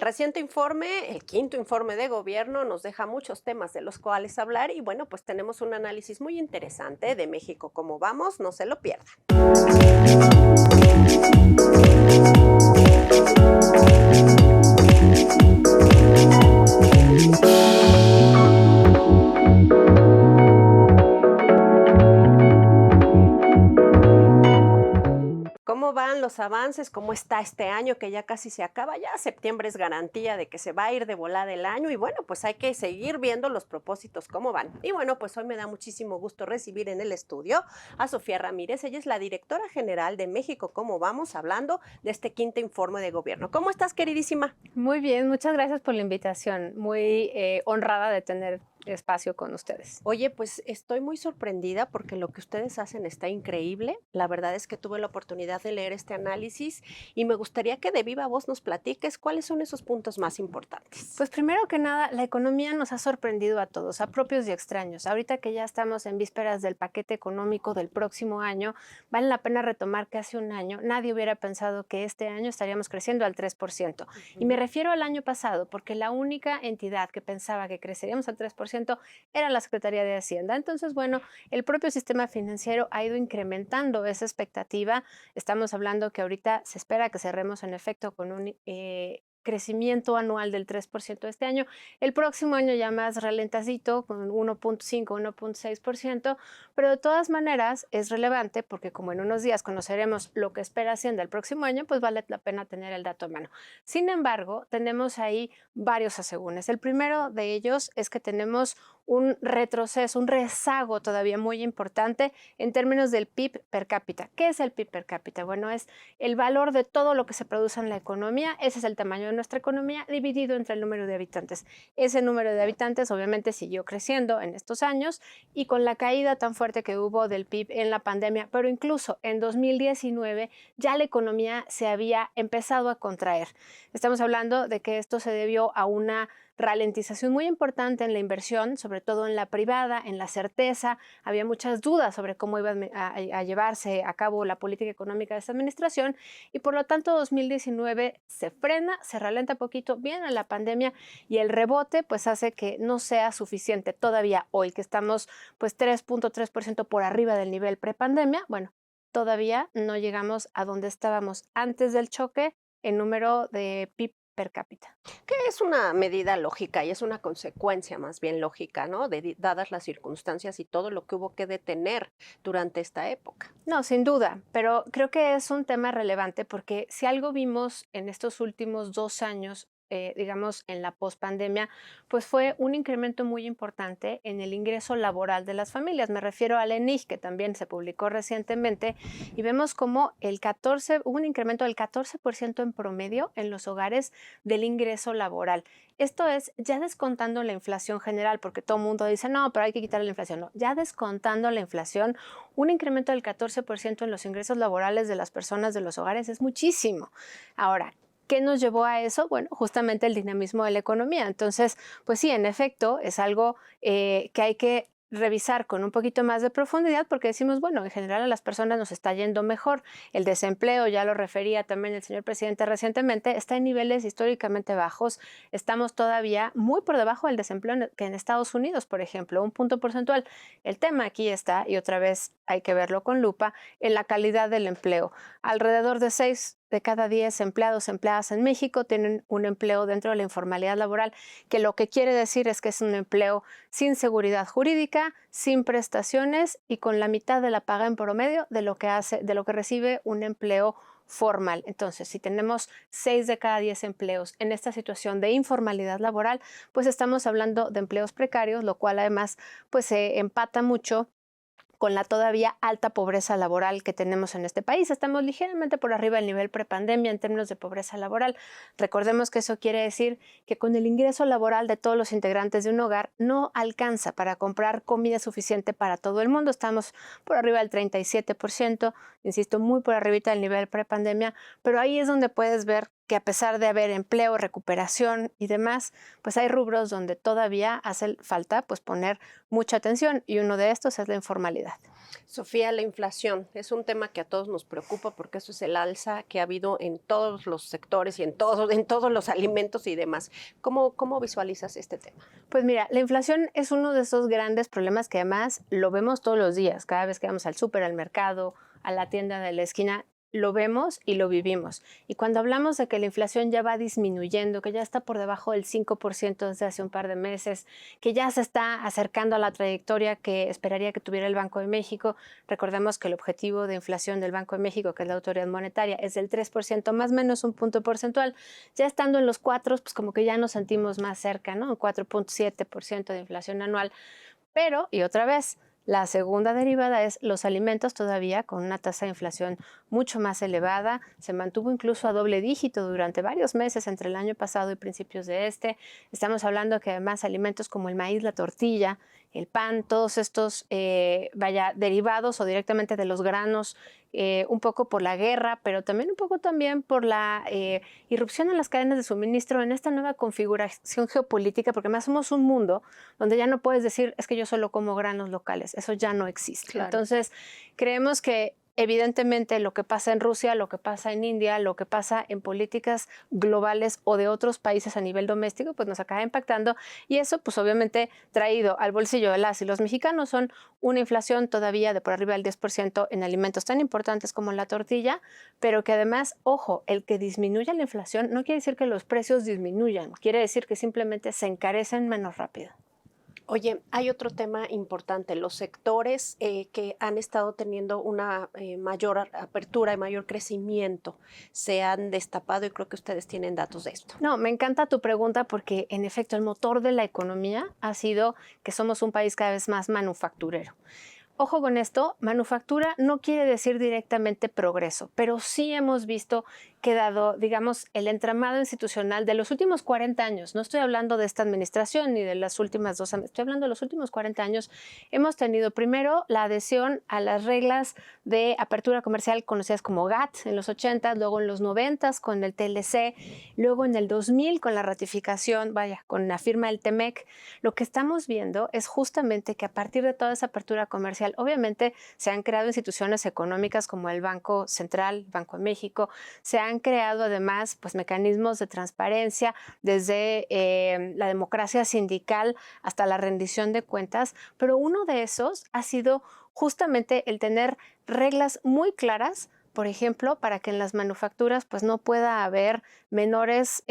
reciente informe, el quinto informe de gobierno, nos deja muchos temas de los cuales hablar y bueno, pues tenemos un análisis muy interesante de México. ¿Cómo vamos? No se lo pierdan. ¿Cómo van los avances? ¿Cómo está este año que ya casi se acaba? Ya septiembre es garantía de que se va a ir de volada el año y bueno, pues hay que seguir viendo los propósitos cómo van. Y bueno, pues hoy me da muchísimo gusto recibir en el estudio a Sofía Ramírez. Ella es la directora general de México Cómo Vamos, hablando de este quinto informe de gobierno. ¿Cómo estás, queridísima? Muy bien, muchas gracias por la invitación. Muy honrada de tener espacio con ustedes. Oye, pues estoy muy sorprendida porque lo que ustedes hacen está increíble. La verdad es que tuve la oportunidad de leer este análisis y me gustaría que de viva voz nos platiques cuáles son esos puntos más importantes. Pues primero que nada, la economía nos ha sorprendido a todos, a propios y extraños. Ahorita que ya estamos en vísperas del paquete económico del próximo año, vale la pena retomar que hace un año nadie hubiera pensado que este año estaríamos creciendo al 3%. Y me refiero al año pasado porque la única entidad que pensaba que creceríamos al 3% era la Secretaría de Hacienda. Entonces, bueno, el propio sistema financiero ha ido incrementando esa expectativa. Estamos hablando que ahorita se espera que cerremos en efecto con un crecimiento anual del 3% este año. El próximo año ya más ralentacito, con 1.5, 1.6%, pero de todas maneras es relevante porque como en unos días conoceremos lo que espera Hacienda el próximo año, pues vale la pena tener el dato a mano. Sin embargo, tenemos ahí varios asegúnes. El primero de ellos es que tenemos un retroceso, un rezago todavía muy importante en términos del PIB per cápita. ¿Qué es el PIB per cápita? Bueno, es el valor de todo lo que se produce en la economía. Ese es el tamaño de nuestra economía dividido entre el número de habitantes. Ese número de habitantes obviamente siguió creciendo en estos años y con la caída tan fuerte que hubo del PIB en la pandemia, pero incluso en 2019 ya la economía se había empezado a contraer. Estamos hablando de que esto se debió a una ralentización muy importante en la inversión, sobre todo en la privada, en la certeza. Había muchas dudas sobre cómo iba a llevarse a cabo la política económica de esta administración y por lo tanto 2019 se frena, se ralenta poquito, viene la pandemia y el rebote pues hace que no sea suficiente todavía hoy, que estamos pues 3.3% por arriba del nivel prepandemia. Bueno, todavía no llegamos a donde estábamos antes del choque en número de PIB per cápita. Que es una medida lógica y es una consecuencia más bien lógica, ¿no? Dadas las circunstancias y todo lo que hubo que detener durante esta época. No, sin duda, pero creo que es un tema relevante porque si algo vimos en estos últimos 2 años, digamos, en la pospandemia, pues fue un incremento muy importante en el ingreso laboral de las familias. Me refiero al ENIG, que también se publicó recientemente, y vemos como hubo un incremento del 14% en promedio en los hogares del ingreso laboral. Esto es ya descontando la inflación general, porque todo el mundo dice, no, pero hay que quitar la inflación. No, ya descontando la inflación, un incremento del 14% en los ingresos laborales de las personas de los hogares es muchísimo. Ahora, ¿qué nos llevó a eso? Bueno, justamente el dinamismo de la economía. Entonces, pues sí, en efecto, es algo que hay que revisar con un poquito más de profundidad porque decimos, bueno, en general a las personas nos está yendo mejor. El desempleo, ya lo refería también el señor presidente recientemente, está en niveles históricamente bajos. Estamos todavía muy por debajo del desempleo que en Estados Unidos, por ejemplo, un punto porcentual. El tema aquí está, y otra vez hay que verlo con lupa, en la calidad del empleo. Alrededor de 6 de cada 10 empleados, empleadas en México tienen un empleo dentro de la informalidad laboral, que lo que quiere decir es que es un empleo sin seguridad jurídica, sin prestaciones y con la mitad de la paga en promedio de lo que recibe un empleo formal. Entonces, si tenemos 6 de cada 10 empleos en esta situación de informalidad laboral, pues estamos hablando de empleos precarios, lo cual además pues se empata mucho con la todavía alta pobreza laboral que tenemos en este país. Estamos ligeramente por arriba del nivel prepandemia en términos de pobreza laboral. Recordemos que eso quiere decir que con el ingreso laboral de todos los integrantes de un hogar no alcanza para comprar comida suficiente para todo el mundo. Estamos por arriba del 37%, insisto, muy por arribita del nivel prepandemia, pero ahí es donde puedes ver que a pesar de haber empleo, recuperación y demás, pues hay rubros donde todavía hace falta pues poner mucha atención y uno de estos es la informalidad. Sofía, la inflación es un tema que a todos nos preocupa porque eso es el alza que ha habido en todos los sectores y en todos los alimentos y demás. ¿Cómo visualizas este tema? Pues mira, la inflación es uno de esos grandes problemas que además lo vemos todos los días, cada vez que vamos al súper, al mercado, a la tienda de la esquina, lo vemos y lo vivimos. Y cuando hablamos de que la inflación ya va disminuyendo, que ya está por debajo del 5% desde hace un par de meses, que ya se está acercando a la trayectoria que esperaría que tuviera el Banco de México, recordemos que el objetivo de inflación del Banco de México, que es la autoridad monetaria, es del 3%, más o menos un punto porcentual. Ya estando en los 4, pues como que ya nos sentimos más cerca, ¿no? Un 4.7% de inflación anual. Pero, y otra vez, la segunda derivada es los alimentos todavía con una tasa de inflación mucho más elevada. Se mantuvo incluso a doble dígito durante varios meses entre el año pasado y principios de este. Estamos hablando que además alimentos como el maíz, la tortilla, el pan, todos estos derivados o directamente de los granos, un poco por la guerra, pero también un poco también por la irrupción en las cadenas de suministro en esta nueva configuración geopolítica, porque además somos un mundo donde ya no puedes decir es que yo solo como granos locales, eso ya no existe. Claro. Entonces, creemos que evidentemente lo que pasa en Rusia, lo que pasa en India, lo que pasa en políticas globales o de otros países a nivel doméstico, pues nos acaba impactando y eso pues obviamente traído al bolsillo de las y los mexicanos son una inflación todavía de por arriba del 10% en alimentos tan importantes como la tortilla, pero que además, ojo, el que disminuya la inflación no quiere decir que los precios disminuyan, quiere decir que simplemente se encarecen menos rápido. Oye, hay otro tema importante, los sectores que han estado teniendo una mayor apertura y mayor crecimiento se han destapado y creo que ustedes tienen datos de esto. No, me encanta tu pregunta porque en efecto el motor de la economía ha sido que somos un país cada vez más manufacturero. Ojo con esto, manufactura no quiere decir directamente progreso, pero sí hemos visto que dado, digamos, el entramado institucional de los últimos 40 años, no estoy hablando de esta administración ni de las últimas 2 años, estoy hablando de los últimos 40 años, hemos tenido primero la adhesión a las reglas de apertura comercial conocidas como GATT en los 80, luego en los 90 con el TLC, luego en el 2000 con la ratificación, con la firma del TEMEC. Lo que estamos viendo es justamente que a partir de toda esa apertura comercial, obviamente se han creado instituciones económicas como el Banco Central, Banco de México, se han creado además pues, mecanismos de transparencia desde la democracia sindical hasta la rendición de cuentas, pero uno de esos ha sido justamente el tener reglas muy claras, por ejemplo, para que en las manufacturas pues, no pueda haber menores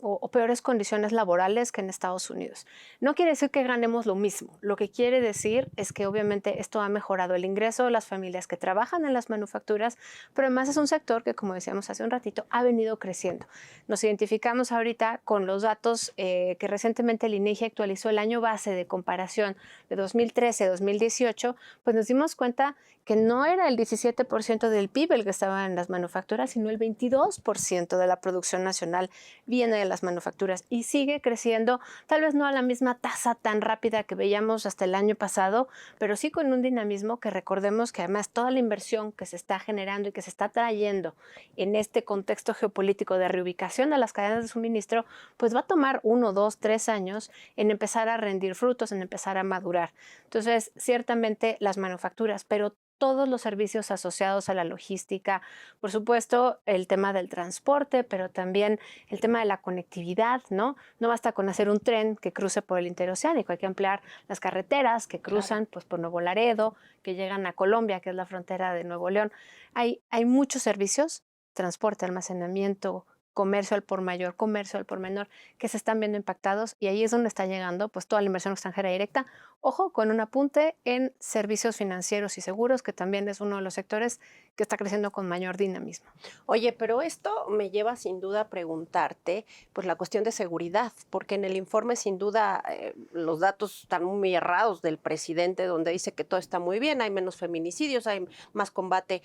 o peores condiciones laborales que en Estados Unidos. No quiere decir que ganemos lo mismo. Lo que quiere decir es que obviamente esto ha mejorado el ingreso de las familias que trabajan en las manufacturas, pero además es un sector que, como decíamos hace un ratito, ha venido creciendo. Nos identificamos ahorita con los datos que recientemente el INEGI actualizó el año base de comparación de 2013-2018, pues nos dimos cuenta que no era el 17% del PIB el que estaba en las manufacturas, sino el 22% de la producción nacional viene de las manufacturas y sigue creciendo, tal vez no a la misma tasa tan rápida que veíamos hasta el año pasado, pero sí con un dinamismo que recordemos que además toda la inversión que se está generando y que se está trayendo en este contexto geopolítico de reubicación de las cadenas de suministro, pues va a tomar 1, 2, 3 años en empezar a rendir frutos, en empezar a madurar. Entonces, ciertamente las manufacturas, pero todos los servicios asociados a la logística, por supuesto el tema del transporte, pero también el tema de la conectividad, ¿no? No basta con hacer un tren que cruce por el interoceánico, hay que ampliar las carreteras que cruzan pues, por Nuevo Laredo, que llegan a Colombia, que es la frontera de Nuevo León. Hay muchos servicios, transporte, almacenamiento, comercio al por mayor, comercio al por menor, que se están viendo impactados y ahí es donde está llegando pues toda la inversión extranjera directa. Ojo, con un apunte en servicios financieros y seguros, que también es uno de los sectores que está creciendo con mayor dinamismo. Oye, pero esto me lleva sin duda a preguntarte, pues la cuestión de seguridad, porque en el informe sin duda los datos están muy errados del presidente, donde dice que todo está muy bien, hay menos feminicidios, hay más combate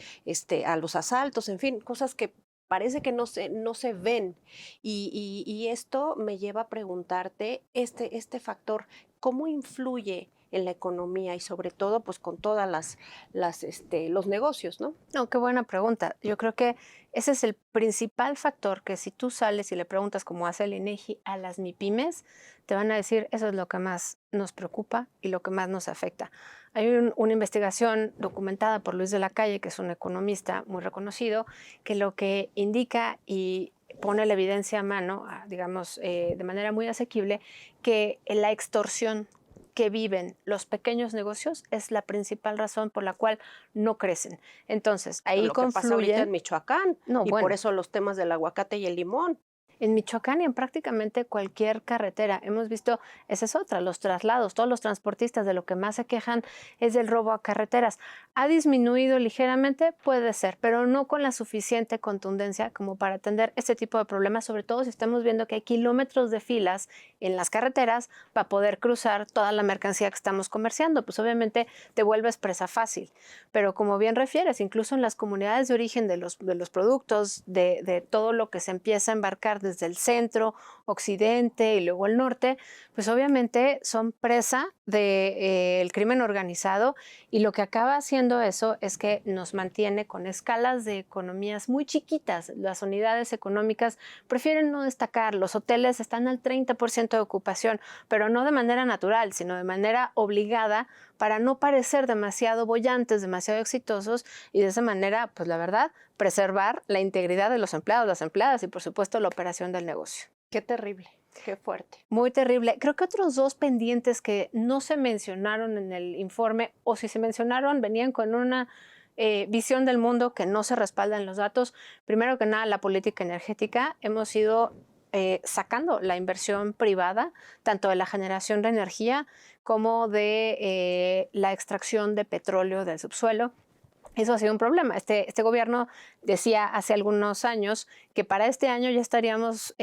a los asaltos, en fin, cosas que parece que no se ven. Y esto me lleva a preguntarte este factor, ¿cómo influye en la economía y sobre todo pues con todas los negocios, ¿no? No, qué buena pregunta. Yo creo que ese es el principal factor que si tú sales y le preguntas como hace el INEGI a las MIPYMES, te van a decir eso es lo que más nos preocupa y lo que más nos afecta. Hay una investigación documentada por Luis de la Calle, que es un economista muy reconocido, que lo que indica y pone la evidencia a mano, digamos, de manera muy asequible, que la extorsión que viven los pequeños negocios es la principal razón por la cual no crecen. Entonces, ahí Lo que pasa ahorita en confluyen. Michoacán No, y por bueno, eso los temas del aguacate y el limón. en Michoacán y en prácticamente cualquier carretera hemos visto, esa es otra, los traslados, todos los transportistas de lo que más se quejan es del robo a carreteras. ¿Ha disminuido ligeramente? Puede ser, pero no con la suficiente contundencia como para atender este tipo de problemas, sobre todo si estamos viendo que hay kilómetros de filas en las carreteras para poder cruzar toda la mercancía que estamos comerciando. Pues obviamente te vuelves presa fácil, pero como bien refieres, incluso en las comunidades de origen de los productos, de todo lo que se empieza a embarcar desde el centro, occidente y luego el norte, pues obviamente son presa del crimen organizado y lo que acaba haciendo eso es que nos mantiene con escalas de economías muy chiquitas. Las unidades económicas prefieren no destacar, los hoteles están al 30% de ocupación, pero no de manera natural, sino de manera obligada para no parecer demasiado bollantes, demasiado exitosos y de esa manera, pues la verdad, preservar la integridad de los empleados, las empleadas y por supuesto la operación del negocio. Qué terrible, qué fuerte. Muy terrible. Creo que otros dos pendientes que no se mencionaron en el informe o si se mencionaron venían con una visión del mundo que no se respalda en los datos. Primero que nada, la política energética. Hemos ido sacando la inversión privada, tanto de la generación de energía como de la extracción de petróleo del subsuelo. Eso ha sido un problema. Este gobierno decía hace algunos años que para este año ya estaríamos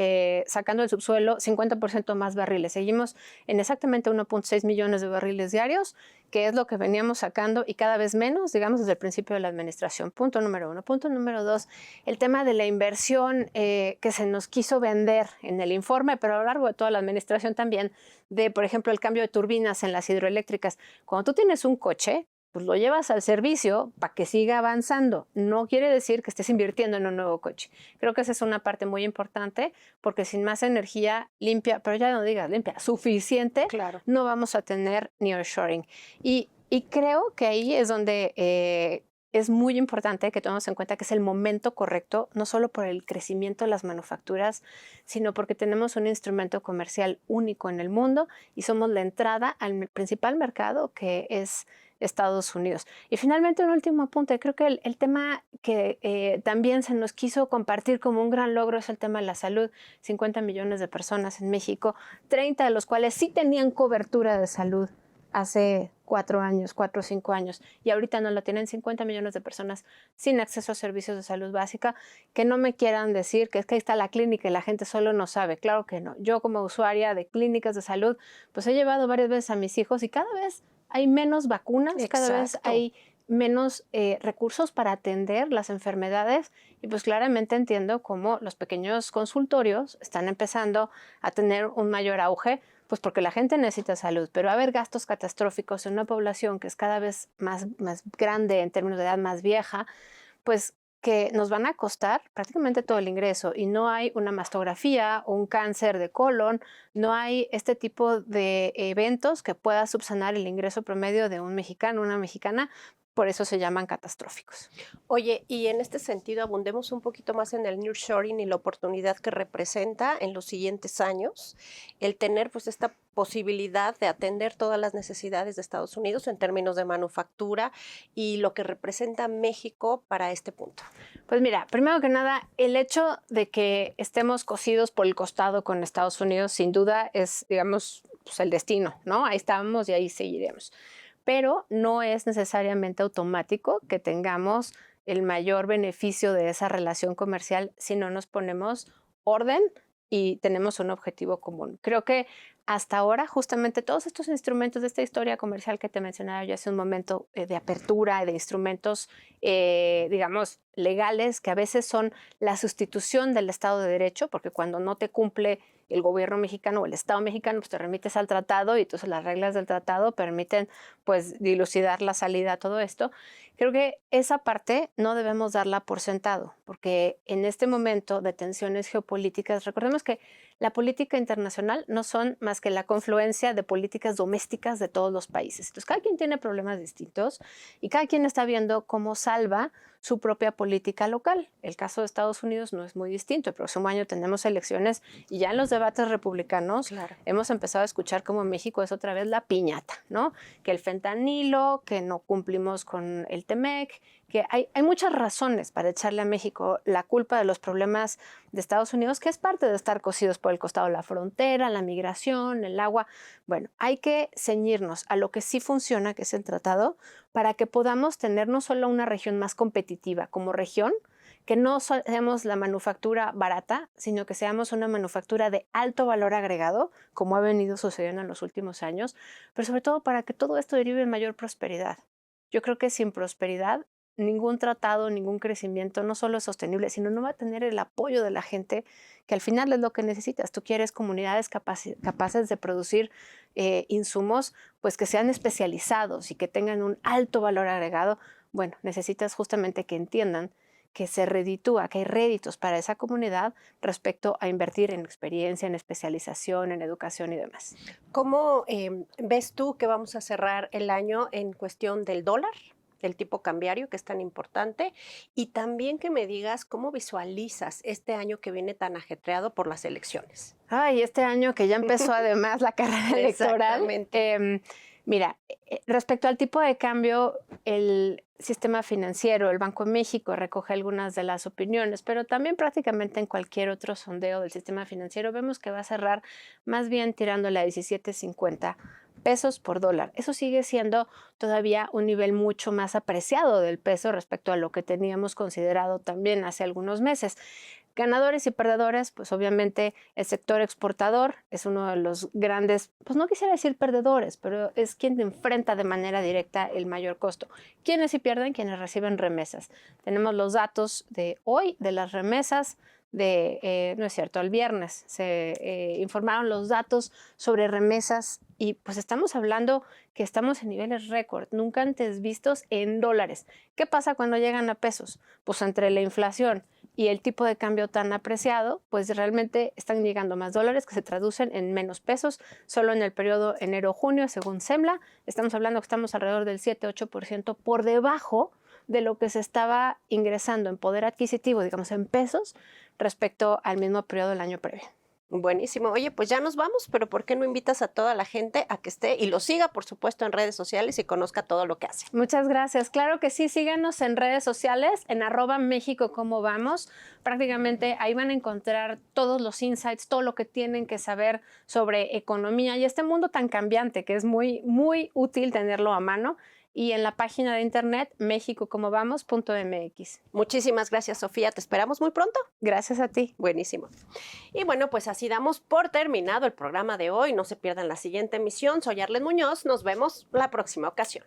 sacando del subsuelo 50% más barriles. Seguimos en exactamente 1.6 millones de barriles diarios, que es lo que veníamos sacando y cada vez menos, digamos, desde el principio de la administración. Punto número uno. Punto número dos, el tema de la inversión que se nos quiso vender en el informe, pero a lo largo de toda la administración también, de, por ejemplo, el cambio de turbinas en las hidroeléctricas. Cuando tú tienes un coche, pues lo llevas al servicio para que siga avanzando. No quiere decir que estés invirtiendo en un nuevo coche. Creo que esa es una parte muy importante porque sin más energía limpia, pero ya no digas limpia, suficiente, Claro. no vamos a tener nearshoring. Y creo que ahí es donde es muy importante que tomemos en cuenta que es el momento correcto, no solo por el crecimiento de las manufacturas, sino porque tenemos un instrumento comercial único en el mundo y somos la entrada al principal mercado que es Estados Unidos. Y finalmente un último apunte, creo que el tema que también se nos quiso compartir como un gran logro es el tema de la salud. 50 millones de personas en México, 30 de los cuales sí tenían cobertura de salud hace 4 años, 4 o 5 años, y ahorita no la tienen. 50 millones de personas sin acceso a servicios de salud básica. Que no me quieran decir que es que ahí está la clínica y la gente solo no sabe. Claro que no. Yo como usuaria de clínicas de salud, pues he llevado varias veces a mis hijos y cada vez hay menos vacunas, cada vez hay menos recursos para atender las enfermedades y pues claramente entiendo cómo los pequeños consultorios están empezando a tener un mayor auge, pues porque la gente necesita salud, pero va a haber gastos catastróficos en una población que es cada vez más grande en términos de edad, más vieja, pues que nos van a costar prácticamente todo el ingreso y no hay una mastografía o un cáncer de colon, no hay este tipo de eventos que pueda subsanar el ingreso promedio de un mexicano, una mexicana, por eso se llaman catastróficos. Oye, y en este sentido abundemos un poquito más en el nearshoring y la oportunidad que representa en los siguientes años el tener pues esta posibilidad de atender todas las necesidades de Estados Unidos en términos de manufactura y lo que representa México para este punto. Pues mira, primero que nada, el hecho de que estemos cosidos por el costado con Estados Unidos sin duda es, digamos, pues el destino, ¿no? Ahí estamos y ahí seguiremos. Pero no es necesariamente automático que tengamos el mayor beneficio de esa relación comercial si no nos ponemos orden y tenemos un objetivo común. Creo que hasta ahora, justamente todos estos instrumentos de esta historia comercial que te mencionaba yo hace un momento, de apertura, de instrumentos, digamos, legales, que a veces son la sustitución del Estado de Derecho, porque cuando no te cumple el gobierno mexicano o el Estado mexicano, pues te remites al tratado y entonces las reglas del tratado permiten pues dilucidar la salida a todo esto. Creo que esa parte no debemos darla por sentado, porque en este momento de tensiones geopolíticas, recordemos que la política internacional no son más que la confluencia de políticas domésticas de todos los países. Entonces, cada quien tiene problemas distintos y cada quien está viendo cómo salva su propia política local. El caso de Estados Unidos no es muy distinto. El próximo año tenemos elecciones y ya en los debates republicanos hemos empezado a escuchar cómo México es otra vez la piñata, ¿no? Que el fentanilo, que no cumplimos con el TEMEC, que hay muchas razones para echarle a México la culpa de los problemas de Estados Unidos, que es parte de estar cosidos por el costado de la frontera, la migración, el agua. Bueno, hay que ceñirnos a lo que sí funciona, que es el tratado, para que podamos tener no solo una región más competitiva como región, que no seamos la manufactura barata, sino que seamos una manufactura de alto valor agregado, como ha venido sucediendo en los últimos años, pero sobre todo para que todo esto derive en mayor prosperidad. Yo creo que sin prosperidad, ningún tratado, ningún crecimiento no solo es sostenible, sino no va a tener el apoyo de la gente, que al final es lo que necesitas. Tú quieres comunidades capaces de producir insumos pues que sean especializados y que tengan un alto valor agregado. Bueno, necesitas justamente que entiendan que se reditúa, que hay réditos para esa comunidad respecto a invertir en experiencia, en especialización, en educación y demás. ¿Cómo ves tú que vamos a cerrar el año en cuestión del dólar, del tipo cambiario, que es tan importante? Y también que me digas cómo visualizas este año que viene tan ajetreado por las elecciones. Ay, este año que ya empezó además la carrera electoral. Mira, respecto al tipo de cambio, el sistema financiero, el Banco de México recoge algunas de las opiniones, pero también prácticamente en cualquier otro sondeo del sistema financiero vemos que va a cerrar más bien tirándole a 17.50 pesos por dólar. Eso sigue siendo todavía un nivel mucho más apreciado del peso respecto a lo que teníamos considerado también hace algunos meses. Ganadores y perdedores, pues obviamente el sector exportador es uno de los grandes, pues no quisiera decir perdedores, pero es quien enfrenta de manera directa el mayor costo. ¿Quiénes sí pierden? Quienes reciben remesas. Tenemos los datos de hoy de las remesas no es cierto, el viernes se informaron los datos sobre remesas y pues estamos hablando que estamos en niveles récord, nunca antes vistos en dólares. ¿Qué pasa cuando llegan a pesos? Pues entre la inflación y el tipo de cambio tan apreciado, pues realmente están llegando más dólares que se traducen en menos pesos. Solo en el periodo enero-junio, según SEMLA, estamos hablando que estamos alrededor del 7-8% por debajo de lo que se estaba ingresando en poder adquisitivo, digamos en pesos, respecto al mismo periodo del año previo. Buenísimo. Oye, pues ya nos vamos, pero ¿por qué no invitas a toda la gente a que esté y lo siga, por supuesto, en redes sociales y conozca todo lo que hace? Muchas gracias. Claro que sí, síganos en redes sociales, en @México Cómo Vamos. Prácticamente ahí van a encontrar todos los insights, todo lo que tienen que saber sobre economía y este mundo tan cambiante que es muy, muy útil tenerlo a mano. Y en la página de internet mexicocomovamos.mx. Muchísimas gracias, Sofía. Te esperamos muy pronto. Gracias a ti. Buenísimo. Y bueno, pues así damos por terminado el programa de hoy. No se pierdan la siguiente emisión. Soy Arlet Muñoz. Nos vemos la próxima ocasión.